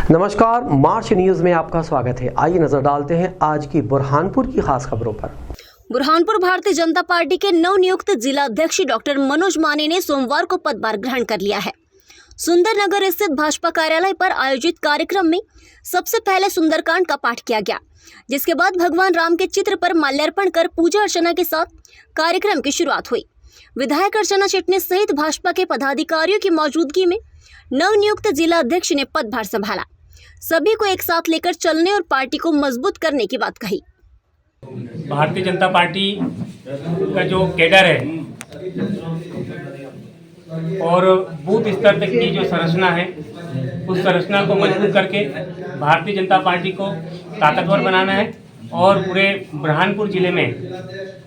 नमस्कार, मार्च न्यूज में आपका स्वागत है। आइए नजर डालते हैं आज की बुरहानपुर की खास खबरों पर। बुरहानपुर भारतीय जनता पार्टी के नवनियुक्त जिला अध्यक्ष डॉक्टर मनोज माने ने सोमवार को पदभार ग्रहण कर लिया है। सुंदरनगर स्थित भाजपा कार्यालय पर आयोजित कार्यक्रम में सबसे पहले सुंदरकांड का पाठ किया गया, जिसके बाद भगवान राम के चित्र पर माल्यार्पण कर पूजा अर्चना के साथ कार्यक्रम की शुरुआत हुई। विधायक अर्चना चिटनीस सहित भाजपा के पदाधिकारियों की मौजूदगी में नवनियुक्त जिला अध्यक्ष ने पदभार संभाला। सभी को एक साथ लेकर चलने और पार्टी को मजबूत करने की बात कही। भारतीय जनता पार्टी का जो कैडर है और बूथ स्तर तक की जो संरचना है, उस संरचना को मजबूत करके भारतीय जनता पार्टी को ताकतवर बनाना है और पूरे बुरहानपुर जिले में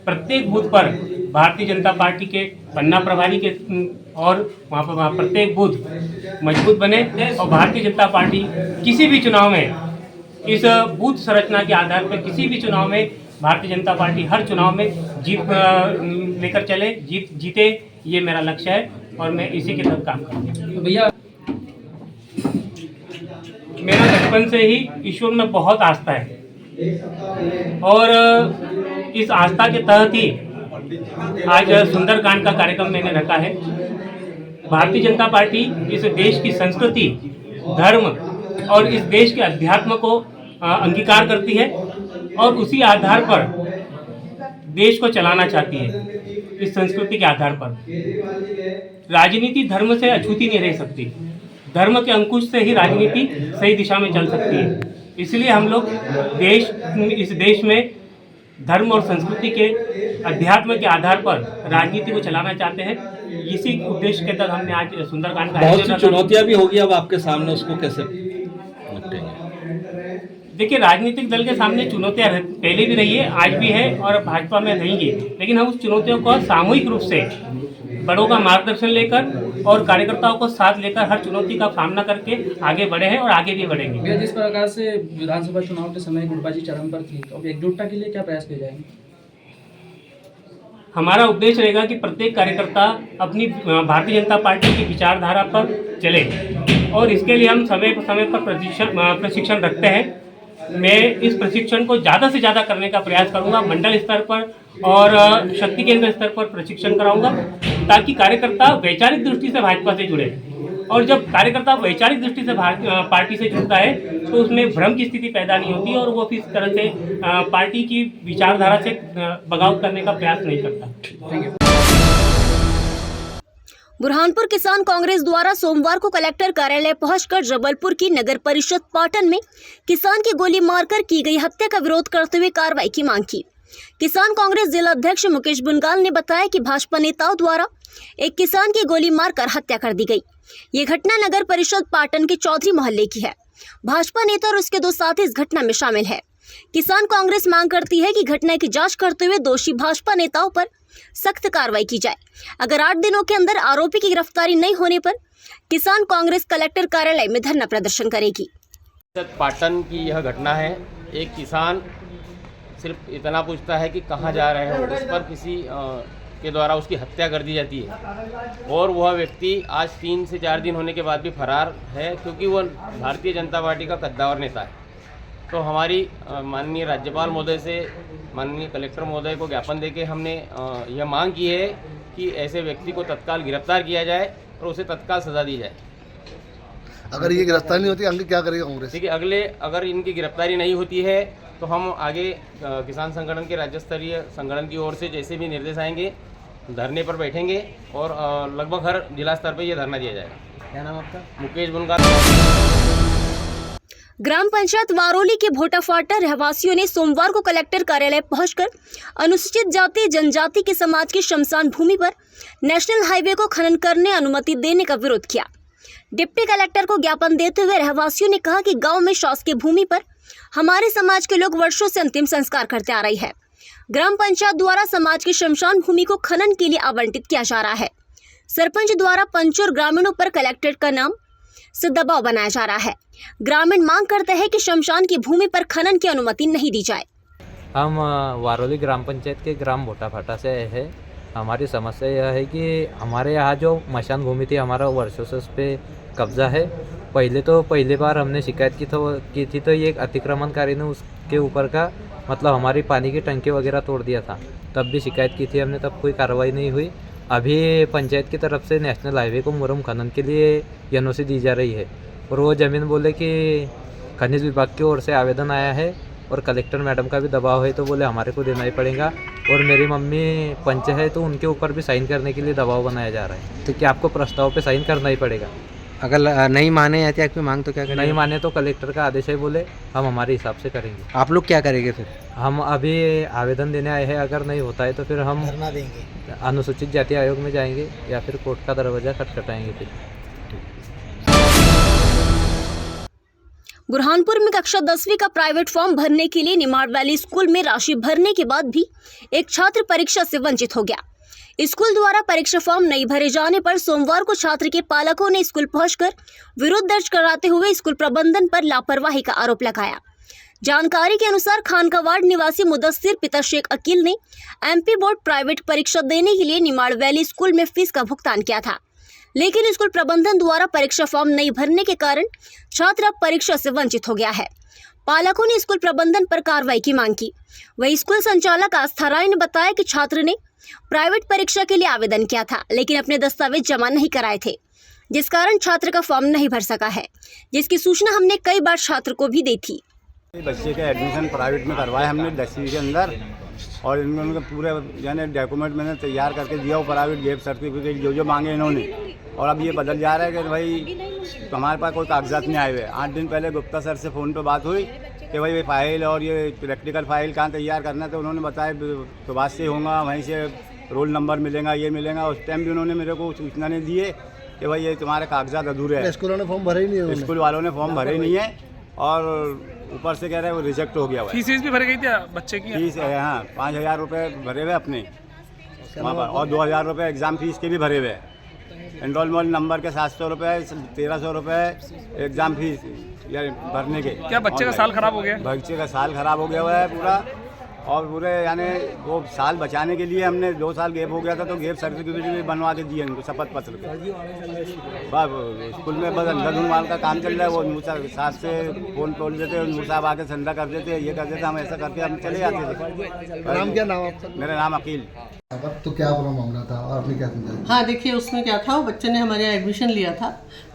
प्रत्येक बूथ पर भारतीय जनता पार्टी के पन्ना प्रभारी के और वहाँ प्रत्येक बूथ मजबूत बने और भारतीय जनता पार्टी किसी भी चुनाव में इस बूथ संरचना के आधार पर किसी भी चुनाव में भारतीय जनता पार्टी हर चुनाव में जीत लेकर चले, जीते, ये मेरा लक्ष्य है और मैं इसी के तहत काम करूँगा। तो भैया, मेरा बचपन से ही ईश्वर में बहुत आस्था है और इस आस्था के तहत ही आज सुंदरकांड का कार्यक्रम मैंने रखा है। भारतीय जनता पार्टी इस देश की संस्कृति, धर्म और इस देश के अध्यात्म को अंगीकार करती है और उसी आधार पर देश को चलाना चाहती है। इस संस्कृति के आधार पर राजनीति धर्म से अछूती नहीं रह सकती। धर्म के अंकुश से ही राजनीति सही दिशा में चल सकती है। इसलिए हम लोग इस देश में धर्म और संस्कृति के अध्यात्म के आधार पर राजनीति को चलाना चाहते हैं। इसी उद्देश्य के तहत हमने आज सुंदरकांड का बहुत सी चुनौतियां भी होगी अब आपके सामने, उसको कैसे निपटेंगे? देखिए, राजनीतिक दल के सामने चुनौतियां पहले भी रही है, आज भी है और भाजपा में रहेंगी, लेकिन हम उस चुनौतियों को सामूहिक रूप से बड़ों का मार्गदर्शन लेकर और कार्यकर्ताओं को साथ लेकर हर चुनौती का सामना करके आगे बढ़े हैं और आगे भी बढ़ेंगे। जिस प्रकार से विधानसभा चुनाव के समय गुटबाजी चरम पर थी, तो अब एकजुटता के लिए क्या प्रयास किए जाएंगे? हमारा उद्देश्य रहेगा कि प्रत्येक कार्यकर्ता अपनी भारतीय जनता पार्टी की विचारधारा पर चले और इसके लिए हम समय पर प्रशिक्षण रखते हैं। मैं इस प्रशिक्षण को ज़्यादा से ज़्यादा करने का प्रयास करूंगा। मंडल स्तर पर और शक्ति केंद्र स्तर पर प्रशिक्षण कराऊंगा ताकि कार्यकर्ता वैचारिक दृष्टि से भाजपा से जुड़े और जब कार्यकर्ता वैचारिक दृष्टि से पार्टी से जुड़ता है तो उसमें भ्रम की स्थिति पैदा नहीं होती और वो किस तरह से पार्टी की विचारधारा से बगावत करने का प्रयास नहीं करता। बुरहानपुर किसान कांग्रेस द्वारा सोमवार को कलेक्टर कार्यालय पहुंचकर जबलपुर की नगर परिषद पाटन में किसान की गोली मारकर की गई हत्या का विरोध करते हुए कार्रवाई की मांग की। किसान कांग्रेस जिला अध्यक्ष मुकेश बुनगाल ने बताया कि भाजपा नेताओं द्वारा एक किसान की गोली मारकर हत्या कर दी गई। ये घटना नगर परिषद पाटन के चौधरी मोहल्ले की है। भाजपा नेता और उसके दो साथी इस घटना में शामिल है। किसान कांग्रेस मांग करती है कि घटना की जांच करते हुए दोषी भाजपा नेताओं पर सख्त कार्रवाई की जाए। अगर 8 दिनों के अंदर आरोपी की गिरफ्तारी नहीं होने पर किसान कांग्रेस कलेक्टर कार्यालय में धरना प्रदर्शन करेगी। पाटन की यह घटना है। एक किसान सिर्फ इतना पूछता है कि कहाँ जा रहे हो, उस पर किसी के द्वारा उसकी हत्या कर दी जाती है और वह व्यक्ति आज 3 से 4 दिन होने के बाद भी फरार है, क्योंकि वह भारतीय जनता पार्टी का कद्दावर नेता है। तो हमारी माननीय राज्यपाल महोदय से माननीय कलेक्टर महोदय को ज्ञापन देके हमने यह मांग की है कि ऐसे व्यक्ति को तत्काल गिरफ्तार किया जाए और उसे तत्काल सजा दी जाए। अगर ये गिरफ्तारी नहीं होती आगे क्या करेगा कांग्रेस? देखिए, अगर इनकी गिरफ्तारी नहीं होती है तो हम आगे किसान संगठन के राज्य स्तरीय संगठन की ओर से जैसे भी निर्देश आएंगे धरने पर बैठेंगे और लगभग हर जिला स्तर पर यह धरना दिया जाएगा। क्या नाम आपका? मुकेश बुनगाल। ग्राम पंचायत वारोली के भोटाफाटा रहवासियों ने सोमवार को कलेक्टर कार्यालय पहुंचकर अनुसूचित जाति जनजाति के समाज की शमशान भूमि पर नेशनल हाईवे को खनन करने अनुमति देने का विरोध किया। डिप्टी कलेक्टर को ज्ञापन देते हुए रहवासियों ने कहा कि गांव में शासकीय भूमि पर हमारे समाज के लोग वर्षों से अंतिम संस्कार करते आ रही है। ग्राम पंचायत द्वारा समाज की शमशान भूमि को खनन के लिए आवंटित किया जा रहा है। सरपंच द्वारा पंच और ग्रामीणों पर कलेक्टर का नाम से दबाव बनाया जा रहा है। ग्रामीण मांग करते हैं कि शमशान की भूमि पर खनन की अनुमति नहीं दी जाए। हम वारोली ग्राम पंचायत के ग्राम भोटाफाटा से है। हमारी समस्या यह है कि हमारे यहाँ जो मशान भूमि थी, हमारा वर्षों से उस पर कब्जा है। पहले बार हमने शिकायत की थी तो ये एक अतिक्रमणकारी ने उसके ऊपर का मतलब हमारी पानी की टंकी वगैरह तोड़ दिया था। तब भी शिकायत की थी हमने, तब कोई कार्रवाई नहीं हुई। अभी पंचायत की तरफ से नेशनल हाईवे को मुरम खनन के लिए एनओसी दी जा रही है और वो ज़मीन बोले कि खनिज विभाग की ओर से आवेदन आया है और कलेक्टर मैडम का भी दबाव है, तो बोले हमारे को देना ही पड़ेगा। और मेरी मम्मी पंच है तो उनके ऊपर भी साइन करने के लिए दबाव बनाया जा रहा है। तो क्या आपको प्रस्ताव पे साइन करना ही पड़ेगा? अगर नहीं माने या आपकी मांग तो क्या करेंगे? नहीं माने तो कलेक्टर का आदेश है, बोले हम हमारे हिसाब से करेंगे। आप लोग क्या करेंगे फिर? हम अभी आवेदन देने आए हैं, अगर नहीं होता है तो फिर हम धरना देंगे, अनुसूचित जाति आयोग में जाएंगे या फिर कोर्ट का दरवाजा खटखटाएंगे। फिर बुरहानपुर में कक्षा 10वीं का प्राइवेट फॉर्म भरने के लिए निमाड़ वैली स्कूल में राशि भरने के बाद भी एक छात्र परीक्षा से वंचित हो गया। स्कूल द्वारा परीक्षा फॉर्म नहीं भरे जाने पर सोमवार को छात्र के पालकों ने स्कूल पहुंचकर विरोध दर्ज कराते हुए स्कूल प्रबंधन पर लापरवाही का आरोप लगाया। जानकारी के अनुसार खानकावाड़ निवासी मुदस्सिर पिता शेख अकील ने एमपी बोर्ड प्राइवेट परीक्षा देने के लिए निमाड़ वैली स्कूल में फीस का भुगतान किया था, लेकिन स्कूल प्रबंधन द्वारा परीक्षा फॉर्म नहीं भरने के कारण छात्र अब परीक्षा से वंचित हो गया है। पालकों ने स्कूल प्रबंधन पर कार्रवाई की मांग की। वहीं स्कूल संचालक आस्था राय ने बताया कि छात्र ने प्राइवेट परीक्षा के लिए आवेदन किया था, लेकिन अपने दस्तावेज जमा नहीं कराए थे, जिस कारण छात्र का फॉर्म नहीं भर सका है, जिसकी सूचना हमने कई बार छात्र को भी दी थी। बच्चे का एडमिशन प्राइवेट में करवाया हमने 10वीं के अंदर, और इन्होंने पूरे यानी डॉक्यूमेंट मैंने तैयार करके दिया, वो प्राइवेट गैप सर्टिफिकेट जो मांगे इन्होंने। और अब ये बदल जा रहा है कि भाई हमारे पास कोई कागजात नहीं आए हुए। 8 दिन पहले गुप्ता सर से फ़ोन पे बात हुई कि भाई फाइल और ये प्रैक्टिकल फाइल कहाँ तैयार करना है, तो उन्होंने बताया सुभाष से होगा, वहीं से रोल नंबर मिलेगा, ये मिलेगा। उस टाइम भी उन्होंने मेरे को सूचना नहीं दी है कि भाई ये तुम्हारे कागजात अधूरे हैं। स्कूलों ने फॉर्म भरे ही नहीं है, स्कूल वालों ने फॉर्म भरे ही नहीं है, और ऊपर से कह रहे हैं वो रिजेक्ट हो गया हुआ है। फीस भी भर गई थी बच्चे की? फीस है, हाँ 5,000 रुपये भरे हुए अपने वहाँ पर, और 2,000 रुपये एग्ज़ाम फीस के भी भरे हुए। एनरोलमेंट नंबर के 700 रुपये, 1,300 रुपये एग्ज़ाम फीस या भरने के। क्या बच्चे का साल खराब हो गया? बच्चे का साल खराब हो गया हुआ है पूरा, और पूरे यानी वो साल बचाने के लिए हमने 2 साल गैप हो गया था, तो गैप सर्टिफिकेट भी बनवा के दिए उनको, शपथ पत्र पे। स्कूल में बस अंदर धुनवाल का काम चल रहा है, वो नूर साहब से फ़ोन तोड़ देते, नूर साहब आके संदा कर देते, ये कर देते, हम ऐसा करके हम चले जाते थे। नाम क्या नाम आपका? मेरा नाम अकील। तो क्या पूरा मामला था और आपने क्या समझा? हाँ देखिए, उसमें क्या था, वो बच्चे ने हमारे यहाँ एडमिशन लिया था,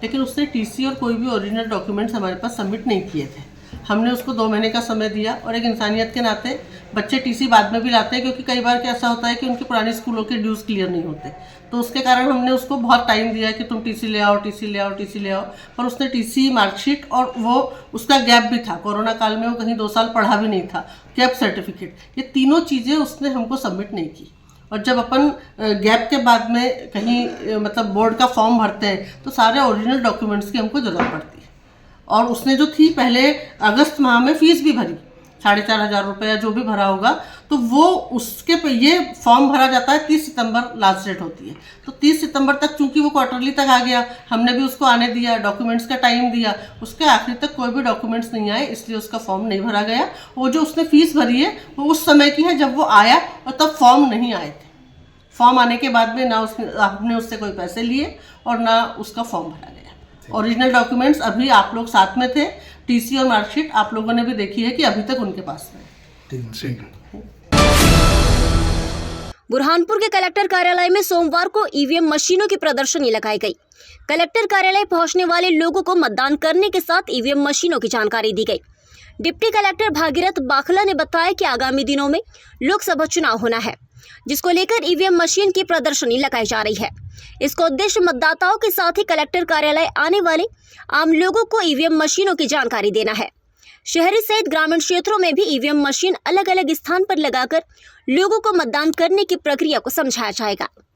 लेकिन उसने टीसी और कोई भी ओरिजिनल डॉक्यूमेंट्स हमारे पास सबमिट नहीं किए थे। हमने उसको 2 महीने का समय दिया, और एक इंसानियत के नाते बच्चे टीसी बाद में भी लाते हैं, क्योंकि कई बार क्या ऐसा होता है कि उनके पुराने स्कूलों के ड्यूज़ क्लियर नहीं होते, तो उसके कारण हमने उसको बहुत टाइम दिया कि तुम टीसी ले आओ, टीसी ले आओ, टीसी ले आओ। पर उसने टीसी, मार्कशीट, और वो उसका गैप भी था, कोरोना काल में वो कहीं 2 साल पढ़ा भी नहीं था, गैप सर्टिफिकेट, ये तीनों चीज़ें उसने हमको सबमिट नहीं की। और जब अपन गैप के बाद में कहीं मतलब बोर्ड का फॉर्म भरते हैं तो सारे ओरिजिनल डॉक्यूमेंट्स की हमको ज़रूरत पड़ती है। और उसने जो थी पहले अगस्त माह में फ़ीस भी भरी, 4,500 रुपये जो भी भरा होगा, तो वो उसके पे ये फॉर्म भरा जाता है 30 सितंबर लास्ट डेट होती है, तो 30 सितंबर तक चूंकि वो क्वार्टरली तक आ गया, हमने भी उसको आने दिया, डॉक्यूमेंट्स का टाइम दिया, उसके आखिर तक कोई भी डॉक्यूमेंट्स नहीं आए, इसलिए उसका फॉर्म नहीं भरा गया। वो जो उसने फ़ीस भरी है वो उस समय की है जब वो आया, और तब फॉर्म नहीं आए थे। फॉर्म आने के बाद में ना आपने उससे कोई पैसे लिए और ना उसका फॉर्म भरा गया। ओरिजिनल डॉक्यूमेंट्स अभी आप लोग साथ में थे, टीसी और मार्कशीट आप लोगों ने भी देखी है कि अभी तक उनके पास में। बुरहानपुर के कलेक्टर कार्यालय में सोमवार को ईवीएम मशीनों की प्रदर्शनी लगाई गई। कलेक्टर कार्यालय पहुंचने वाले लोगों को मतदान करने के साथ ईवीएम मशीनों की जानकारी दी गई। डिप्टी कलेक्टर भागीरथ बाखला ने बताया कि आगामी दिनों में लोकसभा चुनाव होना है, जिसको लेकर ईवीएम मशीन की प्रदर्शनी लगाई जा रही है। इसका उद्देश्य मतदाताओं के साथ ही कलेक्टर कार्यालय आने वाले आम लोगों को ईवीएम मशीनों की जानकारी देना है। शहरी सहित ग्रामीण क्षेत्रों में भी ईवीएम मशीन अलग अलग स्थान पर लगाकर लोगों को मतदान करने की प्रक्रिया को समझाया जाएगा।